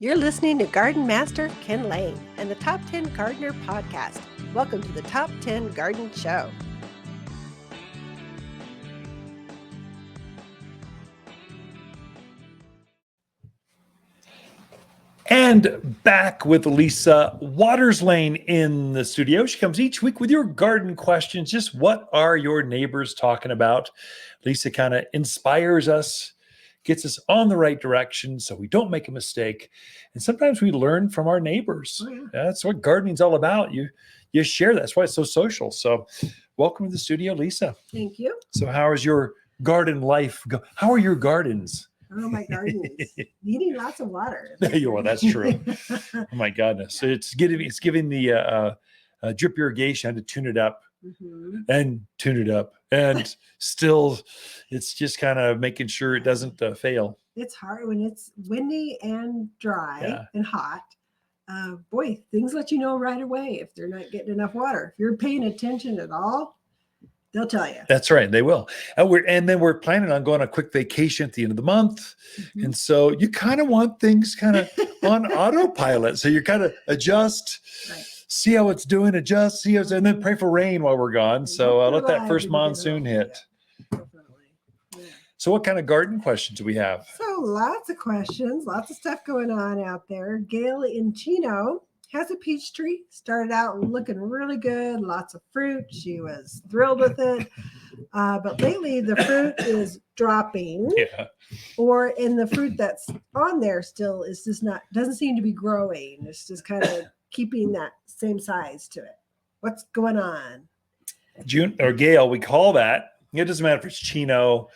You're listening to Garden Master Ken Lain and the Top 10 Gardener Podcast. Welcome to the Top 10 Garden Show. And back with Lisa Lain in the studio. She comes each week with your garden questions. Just what are your neighbors talking about? Lisa kind of inspires us, gets us on the right direction so we don't make a mistake. And sometimes we learn from our neighbors. Oh, yeah. That's what gardening's all about. You share that. That's why it's so social. So welcome to the studio, Lisa. Thank you. So how is your garden life? How are your gardens? Oh, my gardens. Needing lots of water. Well, that's true. Oh my goodness. It's giving the drip irrigation. I had to tune it up and tune it up. And still, it's just kind of making sure it doesn't fail. It's hard when it's windy and dry and hot. Boy, things let you know right away if they're not getting enough water. If you're paying attention at all, they'll tell you. That's right. They will. And then we're planning on going on a quick vacation at the end of the month. And so you kind of want things kind of on autopilot. So you kind of adjust, see how it's doing, adjust, and then pray for rain while we're gone. So let that first monsoon hit. Yeah. So what kind of garden questions do we have? So lots of questions, lots of stuff going on out there. Gail in Chino has a peach tree, started out looking really good, lots of fruit. She was thrilled with it. But lately the fruit is dropping. Or in the fruit that's on there still is just doesn't seem to be growing. It's just kind of keeping that same size to it. What's going on? June or Gail, we call that. It doesn't matter if it's Chino,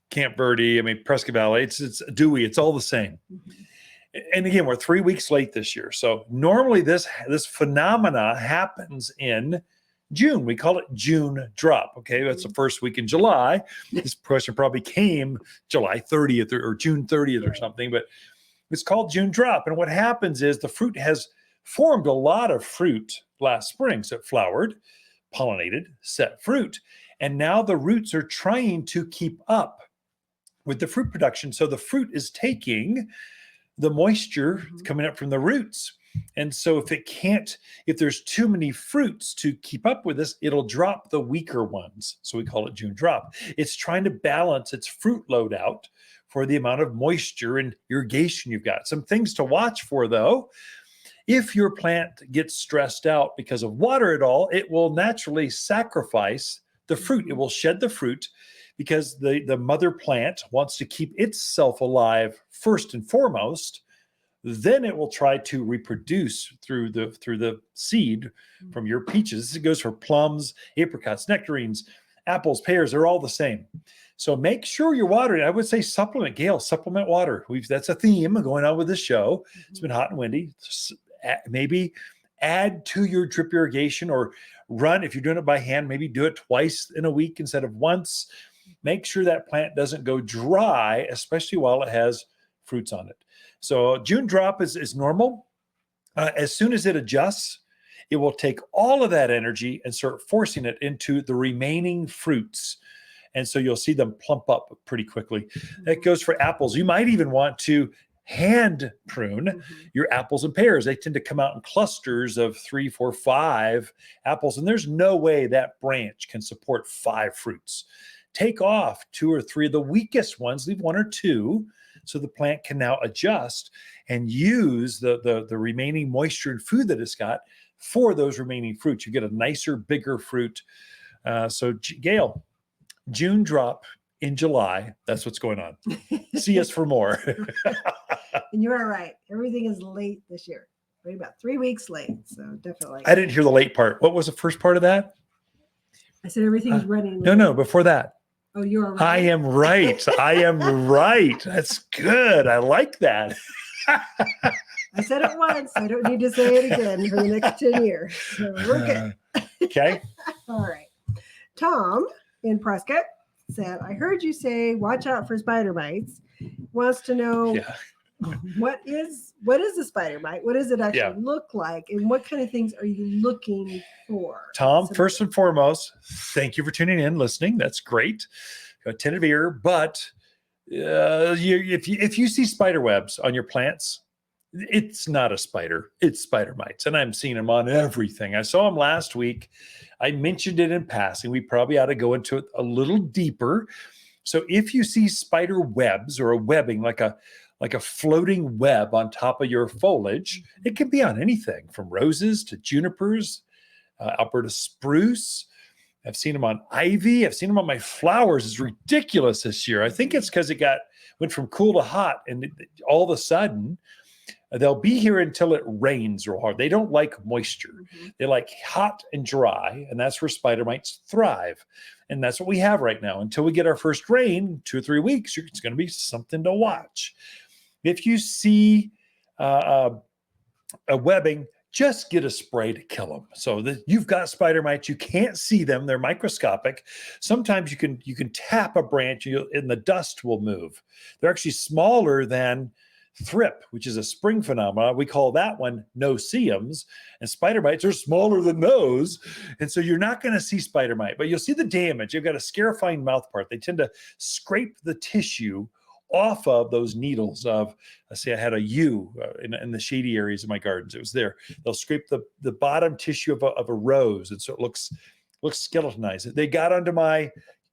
Camp Verde, Prescott Valley, it's Dewey, it's all the same. And again, we're 3 weeks late this year. So normally this phenomena happens in June. We call it June drop. Okay, that's the first week in July. This question probably came July 30th or June 30th or something, but it's called June drop. And what happens is the fruit has formed a lot of fruit last spring. So it flowered, pollinated, set fruit. And now the roots are trying to keep up with the fruit production. So the fruit is taking the moisture coming up from the roots. And so if there's too many fruits to keep up with this, it'll drop the weaker ones. So we call it June drop. It's trying to balance its fruit load out for the amount of moisture and irrigation you've got. Some things to watch for though. If your plant gets stressed out because of water at all, it will naturally sacrifice the fruit. It will shed the fruit because the mother plant wants to keep itself alive first and foremost. Then it will try to reproduce through the seed from your peaches. This goes for plums, apricots, nectarines, apples, pears. They're all the same. So make sure you're watering. I would say supplement, Gail, supplement water. That's a theme going on with this show. It's been hot and windy. Maybe add to your drip irrigation or run. If you're doing it by hand, maybe do it twice in a week instead of once. Make sure that plant doesn't go dry, especially while it has fruits on it. So June drop is normal. As soon as it adjusts, it will take all of that energy and start forcing it into the remaining fruits. And so you'll see them plump up pretty quickly. That goes for apples. You might even want to hand prune your apples and pears. They tend to come out in clusters of 3, 4, 5 apples. And there's no way that branch can support 5 fruits. Take off 2 or 3 of the weakest ones, leave 1 or 2, so the plant can now adjust and use the remaining moisture and food that it's got for those remaining fruits. You get a nicer, bigger fruit. So Gail, June drop in July. That's what's going on. See us for more. And you are right. Everything is late this year. We're about 3 weeks late. So definitely. I didn't hear the late part. What was the first part of that? I said everything's running late. No, before that. Oh, you are right. I am right. I am right. That's good. I like that. I said it once. I don't need to say it again for the next 10 years. So we're good. Okay. All right. Tom in Prescott said, I heard you say, watch out for Spidermites. Wants to know what is a Spidermite? What does it actually look like? And what kind of things are you looking for? Tom, first and foremost, thank you for tuning in, listening. That's great. Attentive ear. But if you see spider webs on your plants, It's not a spider, it's Spidermites. And I'm seeing them on everything. I saw them last week. I mentioned it in passing. We probably ought to go into it a little deeper. So if you see spider webs or a webbing, like a floating web on top of your foliage, it can be on anything from roses to junipers, Alberta spruce. I've seen them on ivy. I've seen them on my flowers. It's ridiculous this year. I think it's because went from cool to hot, and all of a sudden, they'll be here until it rains real hard. They don't like moisture. They like hot and dry, and that's where Spidermites thrive. And that's what we have right now. Until we get our first rain, 2 or 3 weeks, it's going to be something to watch. If you see a webbing, just get a spray to kill them. So you've got Spidermites. You can't see them. They're microscopic. Sometimes you can tap a branch and the dust will move. They're actually smaller than thrip, which is a spring phenomenon. We call that one no-see-ums, and Spidermites are smaller than those. And so you're not going to see Spidermite, but you'll see the damage. You've got a scarifying mouth part. They tend to scrape the tissue off of those needles of, let's say I had a yew in the shady areas of my gardens. It was there. They'll scrape the bottom tissue of a rose, and so it looks skeletonized. They got onto my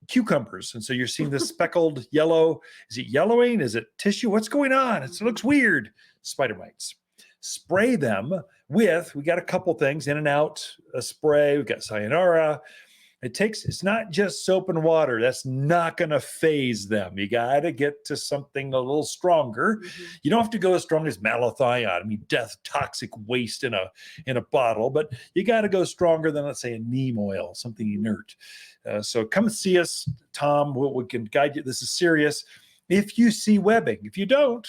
cucumbers, and so you're seeing this speckled yellow. Is it yellowing? Is it tissue? What's going on? It looks weird. Spidermites. Spray them with, we got a couple things, in and out, a spray. We've got sayonara. It's not just soap and water. That's not going to phase them. You got to get to something a little stronger. You don't have to go as strong as malathion. I mean, death, toxic waste in a bottle, but you got to go stronger than, let's say, a neem oil, something inert. So come and see us, Tom. We can guide you. This is serious. If you see webbing, if you don't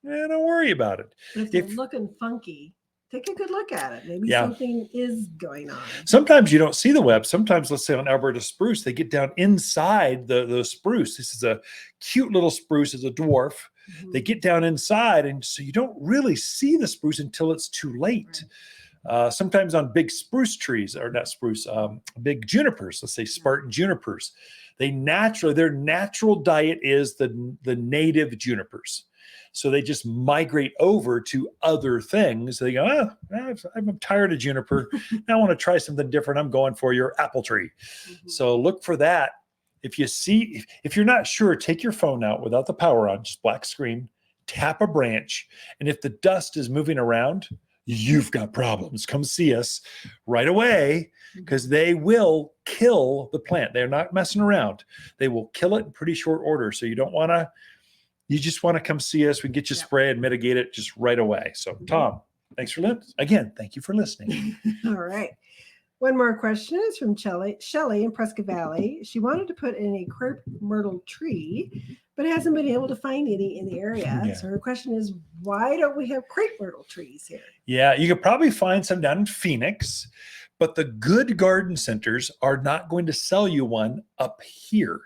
worry about it. If they're looking funky, take a good look at it. Maybe something is going on. Sometimes you don't see the web. Sometimes, let's say on Alberta spruce, they get down inside the spruce. This is a cute little spruce. It's a dwarf. They get down inside, and so you don't really see the spruce until it's too late. Sometimes on big spruce trees, or not spruce, big junipers, let's say Spartan junipers, their natural diet is the native junipers. So they just migrate over to other things. They go, I'm tired of juniper. I want to try something different. I'm going for your apple tree. So look for that. If you're not sure, take your phone out without the power on, just black screen, tap a branch. And if the dust is moving around, you've got problems. Come see us right away, because they will kill the plant. They're not messing around. They will kill it in pretty short order. So you just want to come see us. We can get you spray and mitigate it just right away. So Tom, thanks for listening. Again, thank you for listening. All right. One more question is from Shelley in Prescott Valley. She wanted to put in a Crepe Myrtle tree, but hasn't been able to find any in the area. Yeah. So her question is, why don't we have Crepe Myrtle trees here? Yeah, you could probably find some down in Phoenix, but the good garden centers are not going to sell you one up here.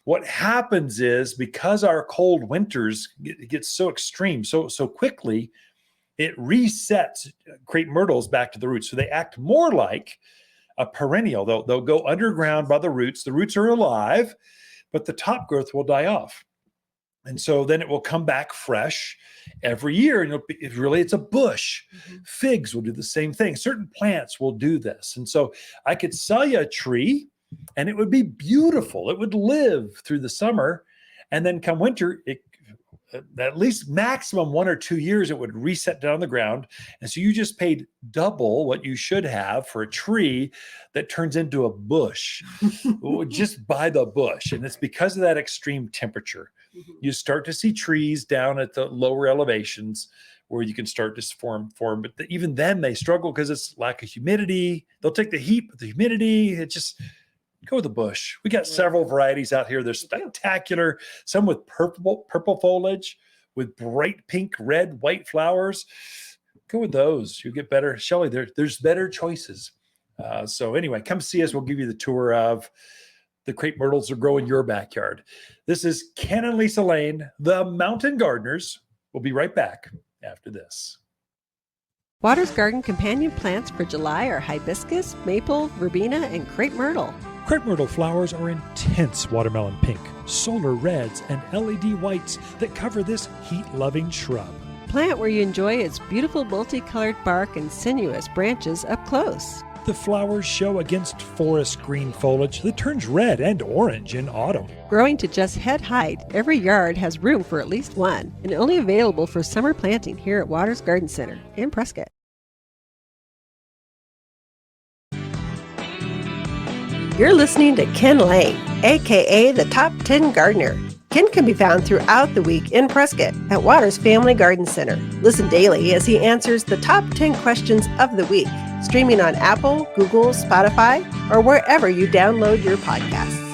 What happens is, because our cold winters get so extreme so quickly, it resets crepe myrtles back to the roots. So they act more like a perennial. They'll go underground by the roots. The roots are alive, but the top growth will die off. And so then it will come back fresh every year. And it's a bush. Figs will do the same thing. Certain plants will do this. And so I could sell you a tree, and it would be beautiful. It would live through the summer. And then come winter, at least maximum 1 or 2 years, it would reset down the ground. And so you just paid double what you should have for a tree that turns into a bush. Just buy the bush. And it's because of that extreme temperature. You start to see trees down at the lower elevations where you can start to form. But even then they struggle because it's lack of humidity. They'll take the heat, but the humidity, it just... Go with the bush. We got several varieties out here. They're spectacular. Some with purple foliage, with bright pink, red, white flowers. Go with those. You'll get better. Shelley, there's better choices. So anyway, come see us. We'll give you the tour of the crepe myrtles that grow in your backyard. This is Ken and Lisa Lain, the Mountain Gardeners. We'll be right back after this. Water's Garden companion plants for July are hibiscus, maple, verbena, and crepe myrtle. Crepe myrtle flowers are intense watermelon pink, solar reds, and LED whites that cover this heat-loving shrub. plant where you enjoy its beautiful multicolored bark and sinuous branches up close. The flowers show against forest green foliage that turns red and orange in autumn. Growing to just head height, every yard has room for at least one, and only available for summer planting here at Waters Garden Center in Prescott. You're listening to Ken Lain, aka the Top 10 Gardener. Ken can be found throughout the week in Prescott at Waters Family Garden Center. Listen daily as he answers the top 10 questions of the week, streaming on Apple, Google, Spotify, or wherever you download your podcasts.